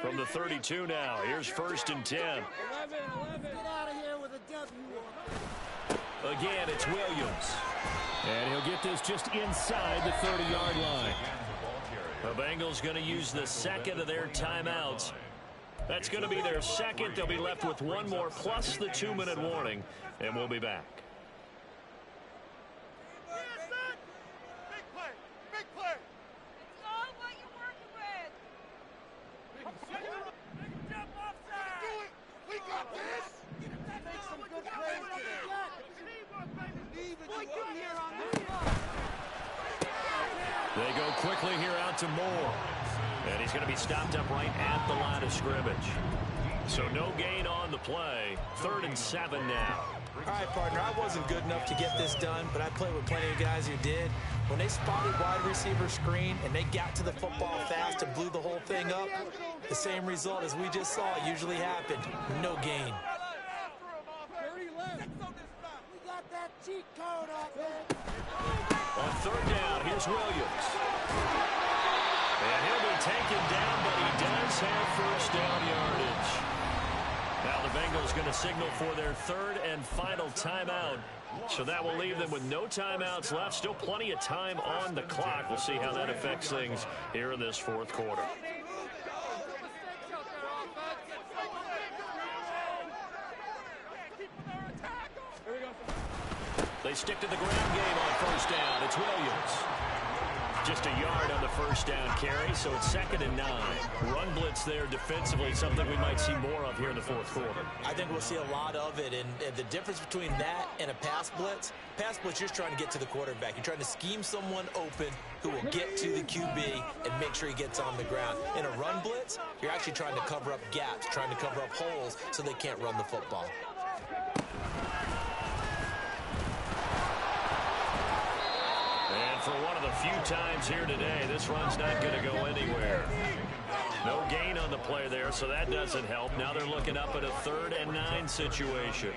From the 32 now, here's 1st and 10. 11. Get out of here with a W. Again, it's Williams. And he'll get this just inside the 30-yard line. The Bengals going to use the 2nd of their timeouts. That's going to be their 2nd. They'll be left with 1 more plus the 2-minute warning, and we'll be back. Big play. Big play. It's all what you're working with. Jump offside. Do it. We got this. Make some good plays. What you got? Even you up here on this one. They go quickly here out to Moore. And he's going to be stopped up right at the line of scrimmage. So no gain on the play. 3rd and 7 now. All right, partner, I wasn't good enough to get this done, but I played with plenty of guys who did. When they spotted wide receiver screen and they got to the football fast and blew the whole thing up, the same result as we just saw usually happened. No gain. 30 left. We got that cheat code up there. On 3rd down, here's Williams. And he'll be taken down, but he does have 1st down yardage. Now the Bengals going to signal for their 3rd and final timeout. So that will leave them with no timeouts left. Still plenty of time on the clock. We'll see how that affects things here in this 4th quarter. They stick to the ground game on 1st down. It's Williams. Just a yard on the 1st down carry, so it's 2nd and 9. Run blitz there defensively, something we might see more of here in the 4th quarter. I think we'll see a lot of it, and the difference between that and a pass blitz, you're just trying to get to the quarterback. You're trying to scheme someone open who will get to the QB and make sure he gets on the ground. In a run blitz, you're actually trying to cover up gaps, trying to cover up holes so they can't run the football. for one of the few times here today. This run's not going to go anywhere. No gain on the play there, so that doesn't help. Now they're looking up at a 3rd and 9 situation.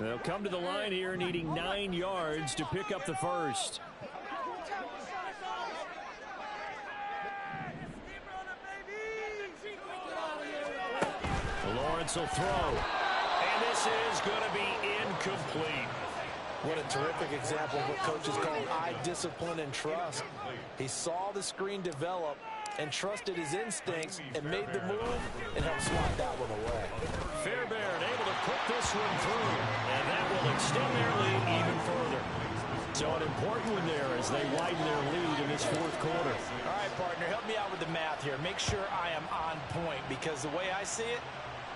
They'll come to the line here needing 9 yards to pick up the first. Lawrence will throw. And this is going to be incomplete. What a terrific example of what coaches call eye discipline and trust. He saw the screen develop and trusted his instincts and made the move and helped slide that one away. Fairbairn able to put this one through, and that will extend their lead even further. So an important one there as they widen their lead in this 4th quarter. All right, partner, help me out with the math here. Make sure I am on point, because the way I see it,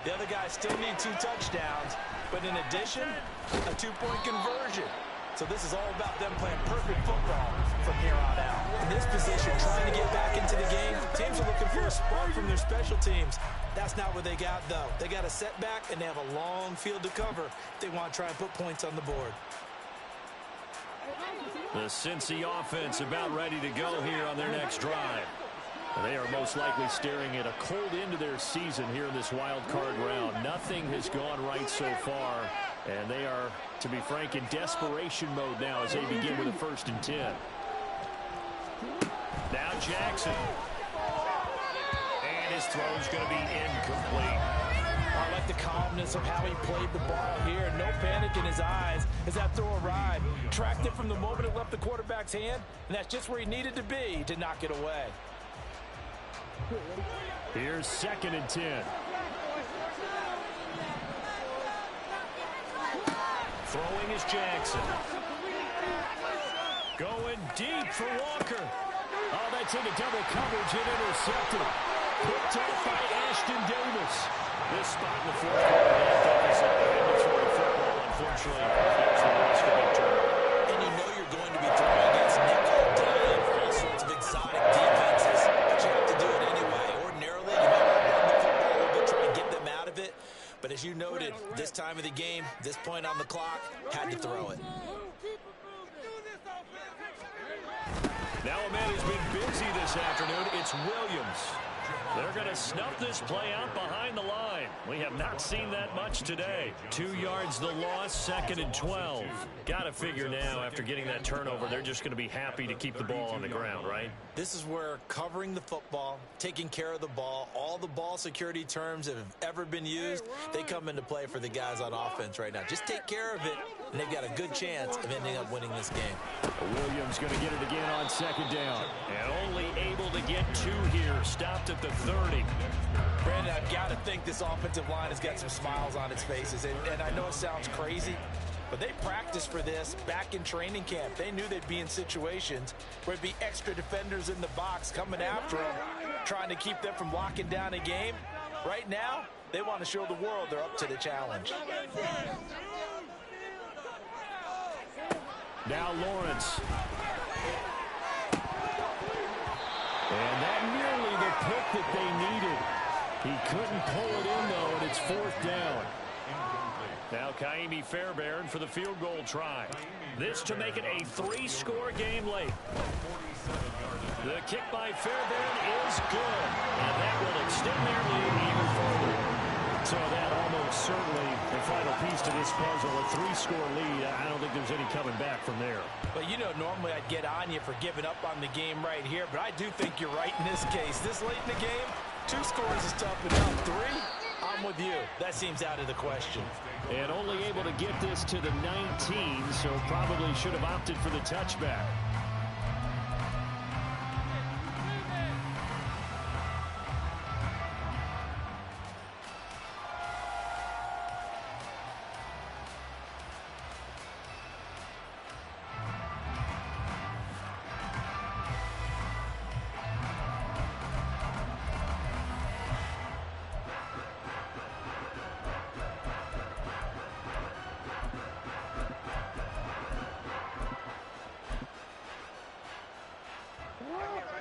the other guys still need 2 touchdowns, but in addition, a 2-point conversion. So this is all about them playing perfect football from here on out. In this position, trying to get back into the game, teams are looking for a spark from their special teams. That's not what they got, though. They got a setback, and they have a long field to cover if they want to try and put points on the board. The Cincy offense about ready to go here on their next drive. They are most likely staring at a cold end to their season here in this wild card round. Nothing has gone right so far, and they are, to be frank, in desperation mode now as they begin with a 1st and 10. Now Jackson. And his throw is going to be incomplete. I like the calmness of how he played the ball here. No panic in his eyes as that throw arrived. Tracked it from the moment it left the quarterback's hand, and that's just where he needed to be to knock it away. Here's 2nd and 10. Throwing is Jackson. Going deep for Walker. Oh, that's into double coverage and intercepted. Picked off by Ashton Davis. This spot in the 4th quarter, that deficit to throw the football, unfortunately, there's the risk of a turn. And you know you're going to be throwing against nickel, dime, all sorts of exotic defenses, but you have to do it anyway. Ordinarily, you might want to run the football a little bit, try and get them out of it. But as you noted, this time of the game, this point on the clock, had to throw it. Now a man who's been busy this afternoon, it's Williams. They're going to snuff this play out behind the line. We have not seen that much today. 2 yards the loss, 2nd and 12. Got to figure now, after getting that turnover, they're just going to be happy to keep the ball on the ground, right? This is where covering the football, taking care of the ball, all the ball security terms that have ever been used, they come into play for the guys on offense right now. Just take care of it, and they've got a good chance of ending up winning this game. Williams going to get it again on 2nd down. And only able to get 2 here. Stopped at the 30. Brandon, I've got to think this offensive line has got some smiles on its faces. And I know it sounds crazy, but they practiced for this back in training camp. They knew they'd be in situations where there'd be extra defenders in the box coming after them, trying to keep them from locking down a game. Right now, they want to show the world they're up to the challenge. Now Lawrence. And that nearly the pick that they needed. He couldn't pull it in, though, and it's 4th down. Now Kaimi Fairbairn for the field goal try. This to make it a 3-score game late. The kick by Fairbairn is good, and that will extend their lead even further. So that almost certainly the final piece to this puzzle, a 3-score lead. I don't think there's any coming back from there. But you know, normally I'd get on you for giving up on the game right here, but I do think you're right in this case. This late in the game, 2 scores is tough enough. 3, I'm with you. That seems out of the question. And only able to get this to the 19, so probably should have opted for the touchback.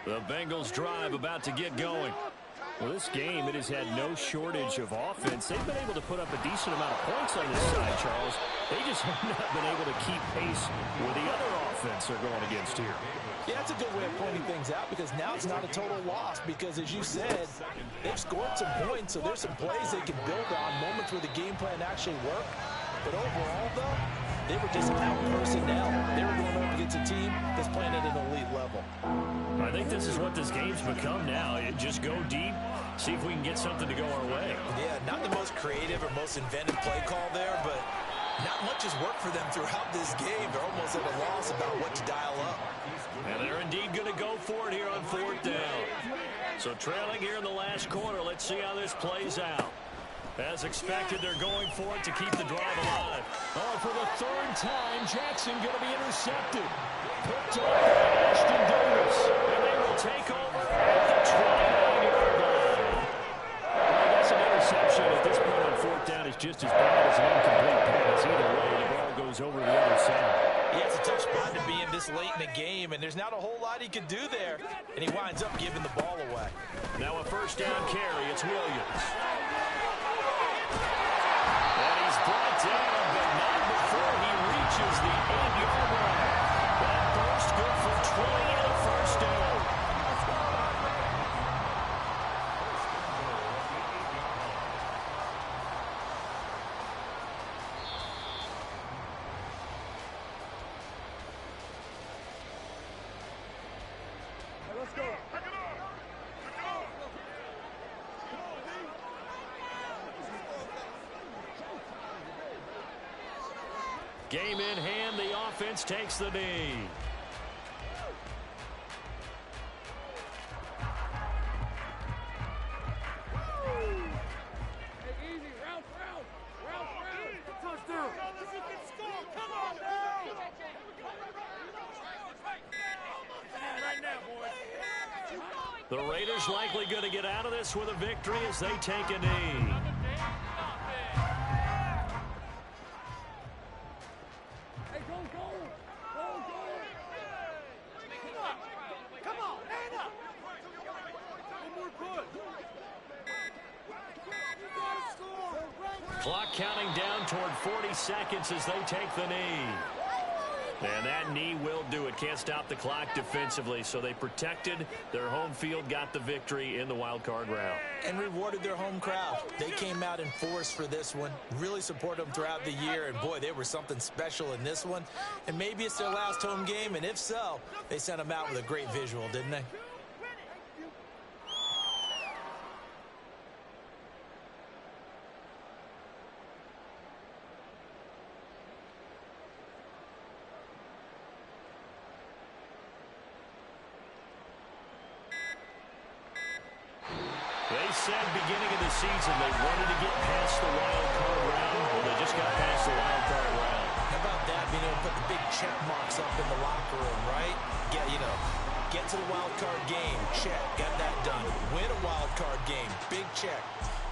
The Bengals drive about to get going. Well, this game, it has had no shortage of offense. They've been able to put up a decent amount of points on this side, Charles. They just have not been able to keep pace with the other offense they're going against here. Yeah, that's a good way of pointing things out because now it's not a total loss because, as you said, they've scored some points, so there's some plays they can build on, moments where the game plan actually worked. But overall, though, they were just out personnel. They were going up against a team that's playing at an elite level. I think this is what this game's become now. Just go deep, see if we can get something to go our way. Yeah, not the most creative or most inventive play call there, but not much has worked for them throughout this game. They're almost at a loss about what to dial up. And they're indeed going to go for it here on 4th down. So trailing here in the last quarter, let's see how this plays out. As expected, they're going for it to keep the drive alive. Oh, for the 3rd time, Jackson going to be intercepted. Picked off by Ashton Davis. And they will take over at the 29-yard line. Well, I guess an interception at this point on 4th down is just as bad as an incomplete pass. Either way, the ball goes over the other side. Yeah, it's a tough spot to be in this late in the game, and there's not a whole lot he can do there. And he winds up giving the ball away. Now a 1st down carry. It's Williams. And he's brought down, but not before he reaches the 8-yard line. That burst good for 20 and a 1st down. Let's go. Game in hand, the offense takes the knee. Touchdown. Come on now. Right now, boys. The Raiders likely going to get out of this with a victory as they take a knee. Come on, man up. One more push. Clock counting down toward 40 seconds as they take the knee. And that knee will do it. Can't stop the clock defensively, so they protected their home field, got the victory in the wild card round. And rewarded their home crowd. They came out in force for this one, really supported them throughout the year, and boy, they were something special in this one. And maybe it's their last home game, and if so, they sent them out with a great visual, didn't they? They said beginning of the season they wanted to get past the wild card round. Well, they just got past the wild card round. How about that, being able to put the big check marks up in the locker room, right? Get to the wild card game, check, got that done. Win a wild card game, big check.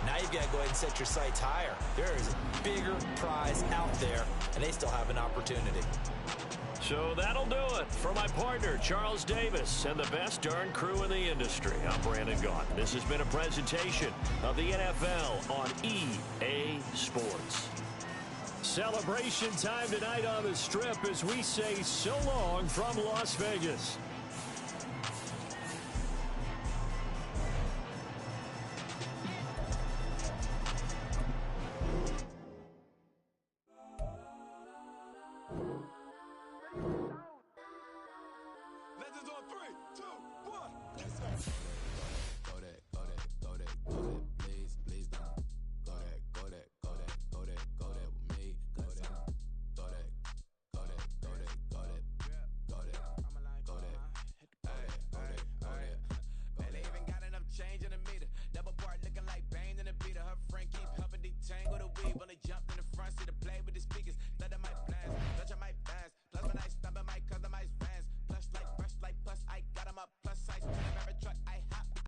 Now you've got to go ahead and set your sights higher. There is a bigger prize out there, and they still have an opportunity. So that'll do it for my partner, Charles Davis, and the best darn crew in the industry. I'm Brandon Gaudin. This has been a presentation of the NFL on EA Sports. Celebration time tonight on the Strip as we say so long from Las Vegas.